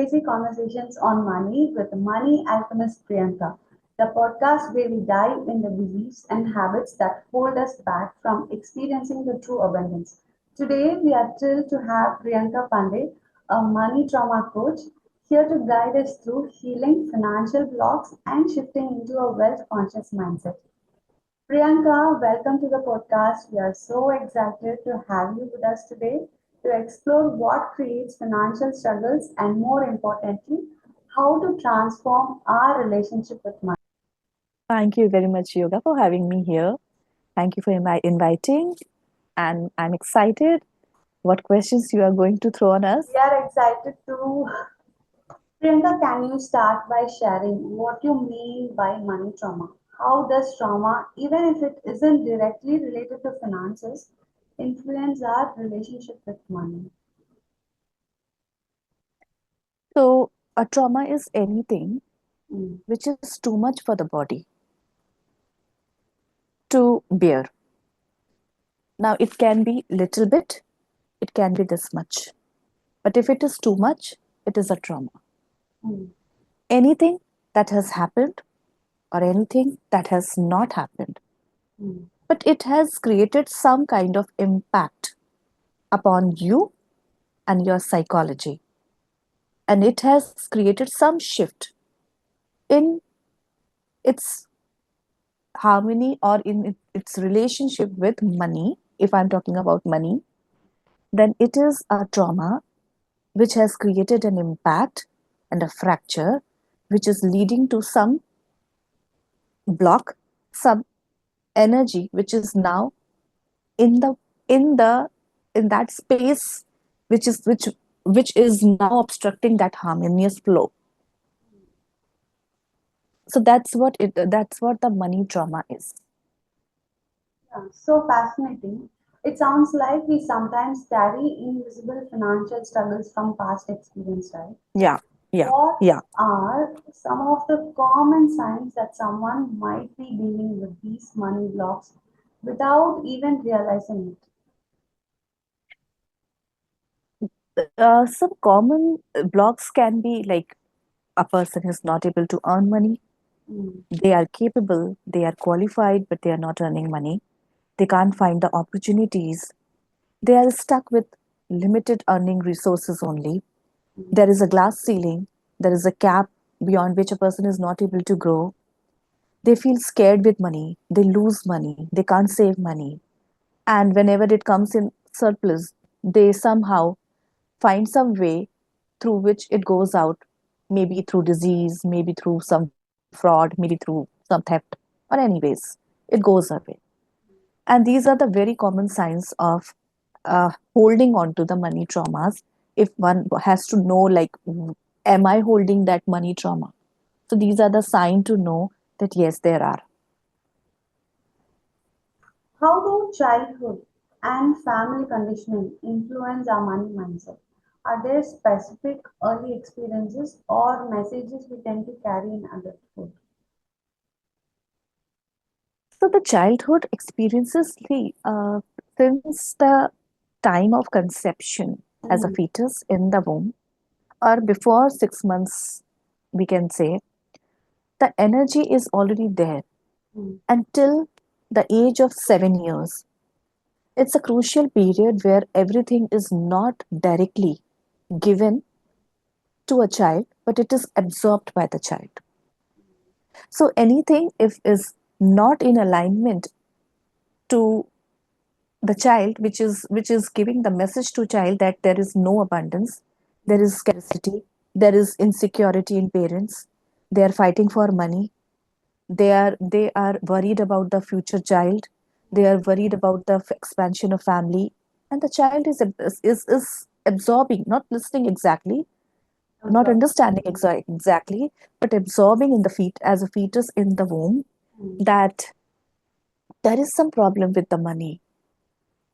crazy conversations on money with money alchemist Priyanka, the podcast where we dive in the beliefs and habits that hold us back from experiencing the true abundance. Today, we are thrilled to have Priyanka Panday, a money trauma coach, here to guide us through healing financial blocks and shifting into a wealth conscious mindset. Priyanka, welcome to the podcast. We are so excited to have you with us today to explore what creates financial struggles and, more importantly, how to transform our relationship with money. Thank you very much, Yoga, for having me here. Thank you for inviting, and I'm excited what questions you are going to throw on us. We are excited to. Priyanka, can you start by sharing what you mean by money trauma? How does trauma, even if it isn't directly related to finances, influence our relationship with money? So, a trauma is anything Mm, which is too much for the body to bear. Now, it can be little bit, it can be this much. But if it is too much, it is a trauma. mm, Anything that has happened or anything that has not happened, mm, but it has created some kind of impact upon you and your psychology. And it has created some shift in its harmony or in its relationship with money. If I'm talking about money, then it is a trauma which has created an impact and a fracture which is leading to some block, some energy which is now in the in the in that space which is now obstructing that harmonious flow. So that's what the money trauma is. yeah, so fascinating. It sounds like we sometimes carry invisible financial struggles from past experience, right? Yeah, yeah, What yeah. are some of the common signs that someone might be dealing with these money blocks without even realizing it? Some common blocks can be like a person is not able to earn money. Mm, They are capable, they are qualified, but they are not earning money. They can't find the opportunities. They are stuck with limited earning resources only. mm, There is a glass ceiling, there is a cap beyond which a person is not able to grow. They feel scared with money, they lose money, they can't save money. And whenever it comes in surplus, they somehow find some way through which it goes out, maybe through disease, maybe through some fraud, maybe through some theft, or anyways, it goes away. And these are the very common signs of holding on to the money traumas. If one has to know, like, am I holding that money trauma? So these are the sign to know that yes, there are. how do childhood and family conditioning influence our money mindset? Are there specific early experiences or messages we tend to carry in adulthood? So the childhood experiences, see, since the time of conception as a Mm, fetus in the womb, or before 6 months, we can say, the energy is already there mm, until the age of 7 years. It's a crucial period where everything is not directly given to a child, but it is absorbed by the child. So anything if is not in alignment to the child, which is giving the message to child that there is no abundance, there is scarcity, there is insecurity in parents, they are fighting for money, they are worried about the future child, they are worried about the expansion of family, and the child is absorbing, not listening exactly, not absorb. understanding exactly, but absorbing in the as a fetus in the womb, Mm, that there is some problem with the money.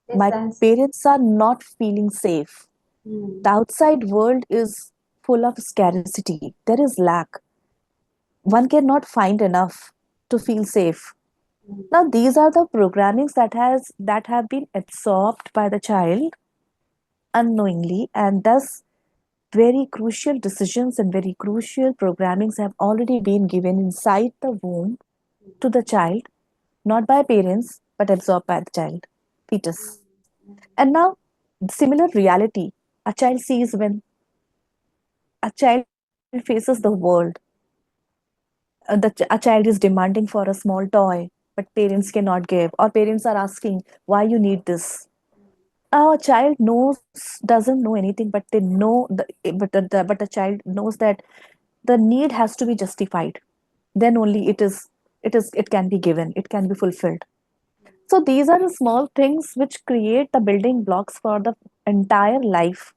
they My sense. parents are not feeling safe. Mm, The outside world is full of scarcity. There is lack. One cannot find enough to feel safe. mm, Now these are the programmings that have been absorbed by the child unknowingly, and thus very crucial decisions and very crucial programmings have already been given inside the womb to the child, not by parents, but absorbed by the child, fetus. And now, similar reality a child sees when a child faces the world. A child is demanding for a small toy, but parents cannot give, or parents are asking, why you need this? A child doesn't know anything, but they know but a child knows that the need has to be justified. Then only it can be given, it can be fulfilled. So these are the small things which create the building blocks for the entire life,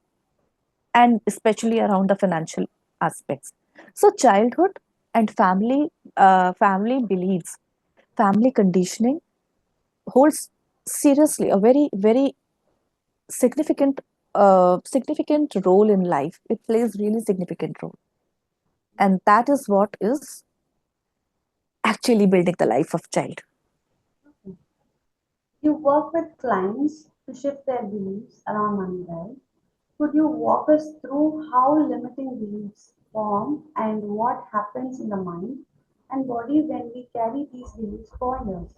and especially around the financial aspects. So childhood and family beliefs, family conditioning holds seriously a very significant role in life. It plays really significant role, and that is what is actually building the life of child. You work with clients to shift their beliefs around money, right? Could you walk us through how limiting beliefs form and what happens in the mind and body when we carry these beliefs for years?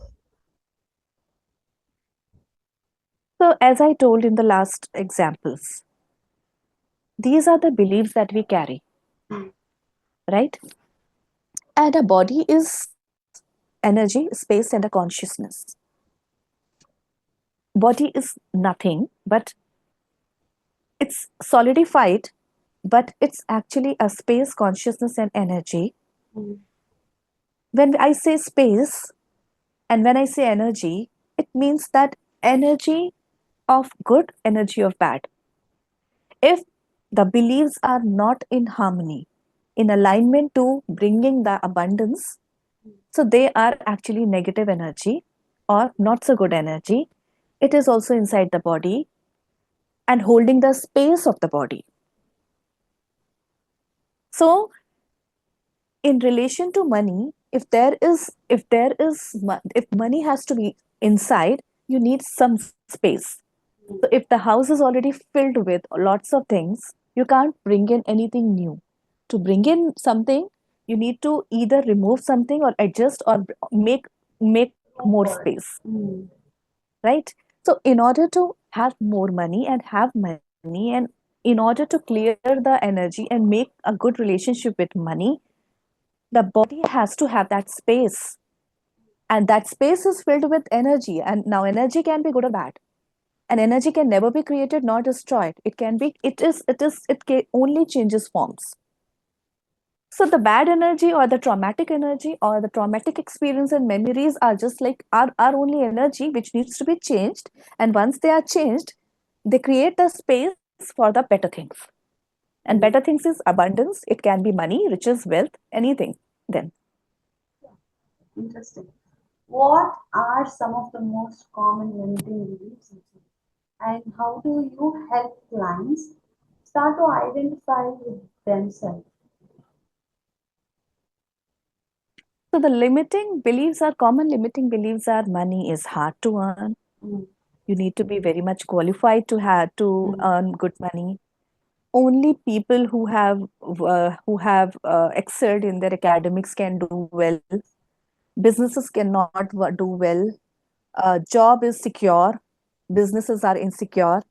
So as I told in the last examples, these are the beliefs that we carry, Mm, right? And a body is energy, space, and a consciousness. Body is nothing, but it's solidified, but it's actually a space, consciousness, and energy. mm, When I say space and when I say energy, it means that energy of good, energy of bad. If the beliefs are not in harmony, in alignment to bringing the abundance, so they are actually negative energy or not so good energy. It is also inside the body and holding the space of the body. So in relation to money, if money has to be inside, you need some space. So if the house is already filled with lots of things, you can't bring in anything new. To bring in something, you need to either remove something or adjust or make more go for it. space, Mm, right? So in order to have more money and have money, and in order to clear the energy and make a good relationship with money, the body has to have that space, and that space is filled with energy. And now energy can be good or bad, and energy can never be created nor destroyed. It only changes forms. So the bad energy or the traumatic energy or the traumatic experience and memories are just like are only energy which needs to be changed. And once they are changed, they create the space for the better things. And better mm. things is abundance. It can be money, riches, wealth, anything. Then Interesting. What are some of the most common limiting beliefs and how do you help clients start to identify with themselves? so the limiting beliefs are common limiting beliefs are money is hard to earn. Mm, You need to be very much qualified to have to mm, earn good money. Only people who have excelled in their academics can do well. Businesses cannot do well. Job is secure. Businesses are insecure.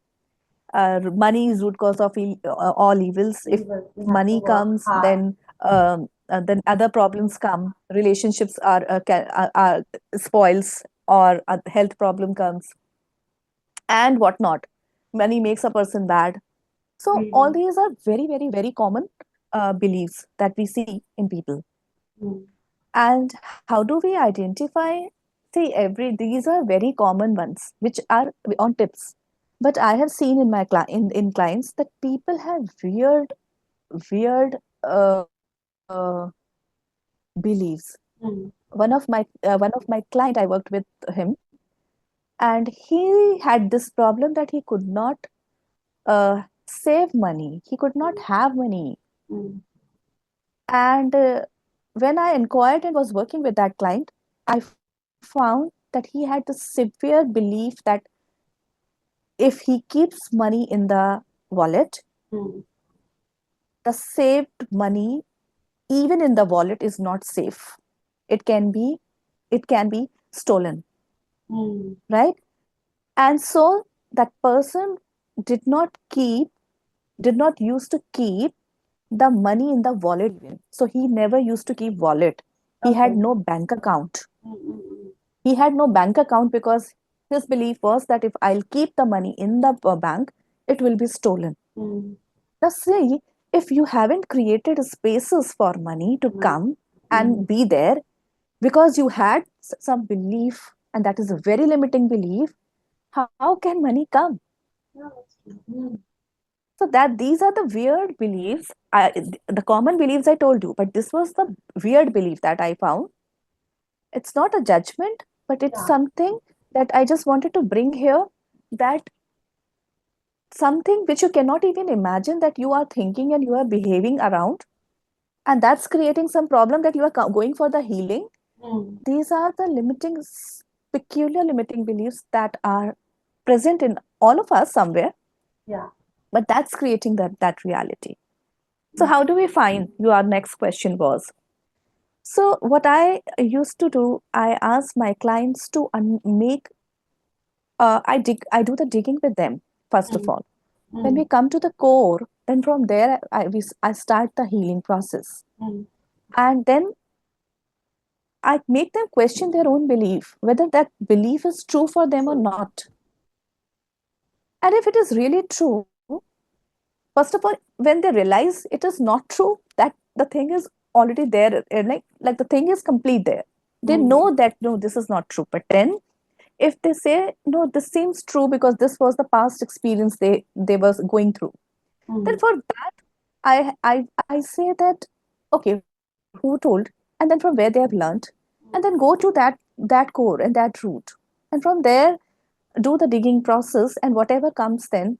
Money is root cause of all evils. If evil. We money have to comes, work hard. then other problems come. Relationships are spoils, or a health problem comes, and whatnot. Money makes a person bad. So all Mm, these are very common beliefs that we see in people. mm, And how do we identify? See, these are very common ones, which are on tips. But I have seen in in clients that people have weird beliefs. mm, One of my client, I worked with him, and he had this problem that he could not save money. He could not have money. mm, And when I inquired and was working with that client, I found that he had this severe belief that if he keeps money in the wallet, mm, the saved money, even in the wallet, is not safe. It can be, it can be stolen, Mm. right? And so that person did not keep, did not used to keep the money in the wallet even. So he never used to keep wallet. He had Okay. no bank account. Mm, mm, He had no bank account because his belief was that if I'll keep the money in the bank, it will be stolen. mm, Now, see, if you haven't created spaces for money to mm, come mm, and be there because you had some belief, and that is a very limiting belief, how can money come? yeah, that's true. Mm, So that these are the weird beliefs, the common beliefs I told you, but this was the weird belief that I found. It's not a judgment, but it's yeah. something that I just wanted to bring here, that something which you cannot even imagine that you are thinking and you are behaving around, and that's creating some problem that you are going for the healing. Mm, These are the limiting, peculiar limiting beliefs that are present in all of us somewhere, yeah. but that's creating that reality. So Mm, how do we find, your next question was, so what I used to do, I ask my clients to make, I do the digging with them first of mm, all. When we mm, come to the core, then from there I start the healing process. mm. And then I make them question their own belief, whether that belief is true for them or True. not. And if it is really true, first of all, when they realize it is not true, that the thing is already there, like the thing is complete there. They Mm, know that no, this is not true. But then if they say no, this seems true because this was the past experience they was going through, then mm, for that I say that okay, who told? And then from where they have learned, and then go to that core and that root, and from there do the digging process, and whatever comes then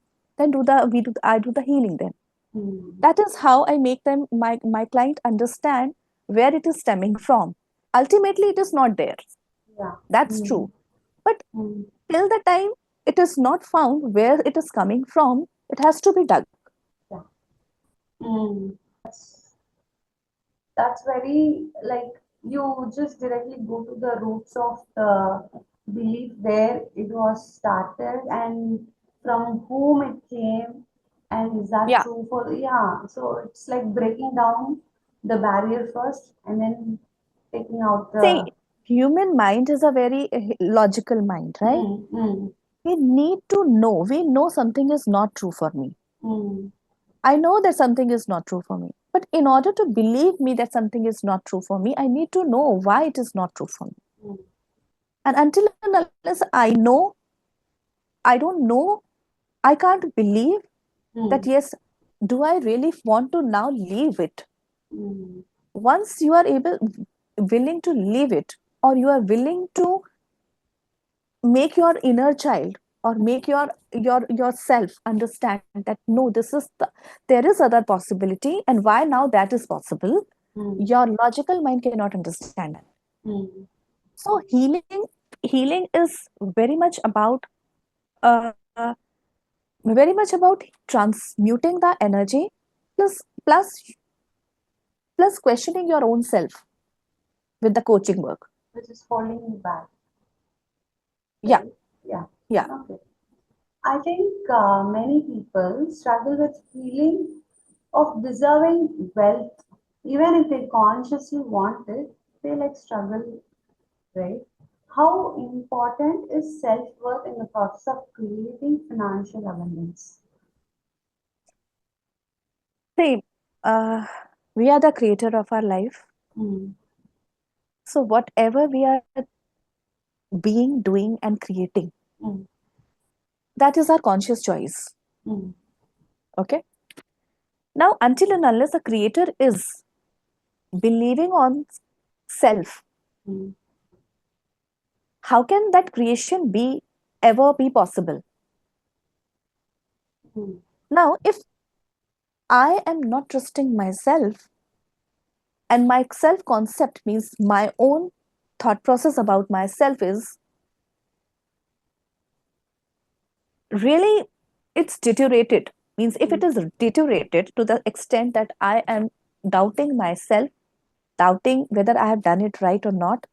do the we do I do the healing then. mm. That is how I make them, my client understand where it is stemming from. Ultimately it is not there, Yeah. that's Mm, true, but mm, till the time it is not found where it is coming from, it has to be dug. yeah. Mm. That's very like you just directly go to the roots of the belief where it was started and from whom it came, and is that Yeah. true for, yeah, so it's like breaking down the barrier first and then taking out See, the human mind is a very logical mind, right? mm, mm, We need to know. We know something is not true for me. mm, I know that something is not true for me. But in order to believe me that something is not true for me, I need to know why it is not true for me. mm, And until and unless I know, I don't know, I can't believe that mm, yes, do I really want to now leave it? mm, Once you are willing to leave it, or you are willing to make your inner child, or make yourself understand that no, there is other possibility, and why now that is possible, mm, your logical mind cannot understand that. mm, So healing is very much about, uh, very much about transmuting the energy, plus plus questioning your own self with the coaching work. which is holding you back, Yeah. right? Yeah. Yeah. Okay. I think many people struggle with feeling of deserving wealth, even if they consciously want it, they like struggle, right? How important is self-worth in the process of creating financial abundance? See, uh, we are the creator of our life. Mm, So whatever we are being, doing, and creating, mm, that is our conscious choice. mm, Okay. Now, until and unless the creator is believing on self, mm, how can that creation be ever be possible? mm, Now, if I am not trusting myself, and my self concept means my own thought process about myself is really, it's deteriorated. Means if it is deteriorated to the extent that I am doubting myself, doubting whether I have done it right or not,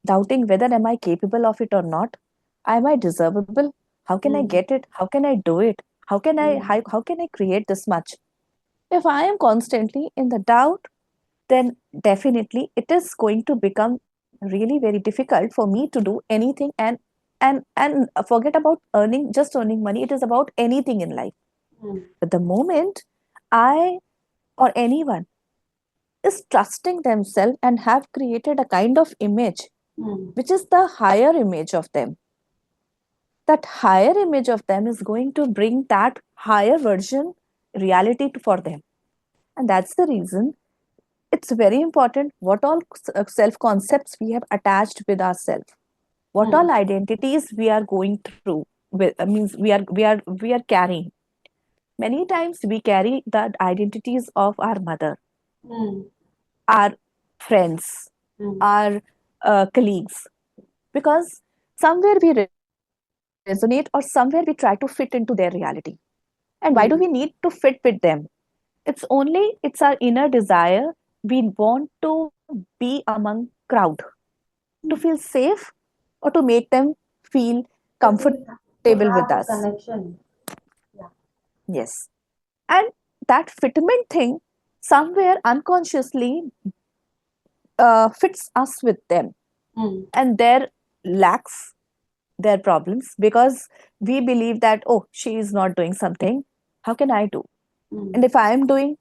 doubting whether am I capable of it or not, am I deservable? How can I mm, get it? How can I do it? How can I create this much? If I am constantly in the doubt, then definitely it is going to become really very difficult for me to do anything, and forget about earning, just earning money. It is about anything in life. mm, But the moment I or anyone is trusting themselves and have created a kind of image mm, which is the higher image of them, that higher image of them is going to bring that higher version reality for them. And that's the reason it's very important what all self concepts we have attached with ourselves, what all mm, identities we are going through with, means we are carrying. Many times we carry the identities of our mother, mm, our friends, mm, our colleagues, because somewhere we resonate or somewhere we try to fit into their reality. And why do we need mm, to fit with them? It's our inner desire. We want to be among crowd, to mm. feel safe, or to make them feel To feel, comfortable with to us. have the connection. Yeah. Yes. And that fitment thing somewhere unconsciously fits us with them, Mm, and their lacks, their problems, because we believe that, oh, she is not doing something, how can I do? mm, And if I am doing,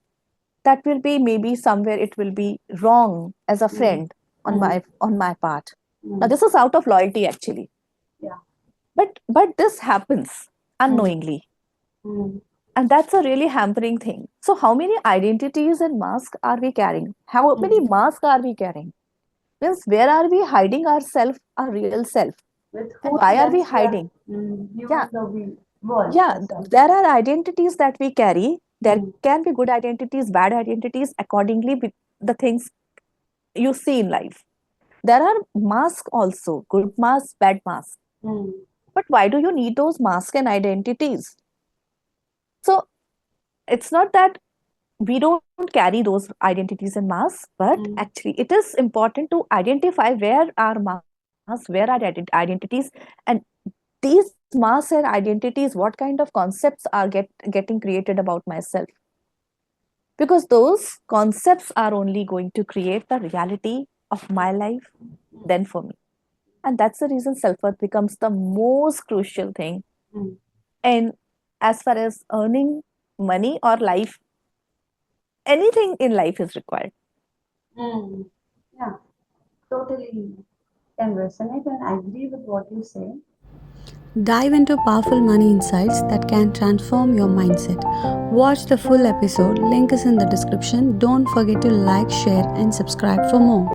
that will be maybe somewhere it will be wrong as a mm, friend mm, on my part. Now mm. this is out of loyalty actually, Yeah. but this happens Mm, unknowingly, mm, and that's a really hampering thing. So how many identities and masks are we carrying? How many mm. masks are we carrying? Means where are we hiding ourself, our real self? With And whose why are we lens we are hiding? Yeah, viewing the world yeah, as well. there are identities that we carry. There Mm, can be good identities, bad identities, accordingly with the things you see in life. There are masks also, good masks, bad masks. mm, But why do you need those masks and identities? So it's not that we don't carry those identities and masks, but mm, actually it is important to identify where our masks, where our identities, and these masks and identities, what kind of concepts are getting created about myself, because those concepts are only going to create the reality of my life then for me. And that's the reason self-worth becomes the most crucial thing. mm, And as far as earning money or life, anything in life is required. mm. Yeah, totally can resonate and I agree with what you say. Dive into powerful money insights that can transform your mindset. Watch the full episode, link is in the description. Don't forget to like, share, and subscribe for more.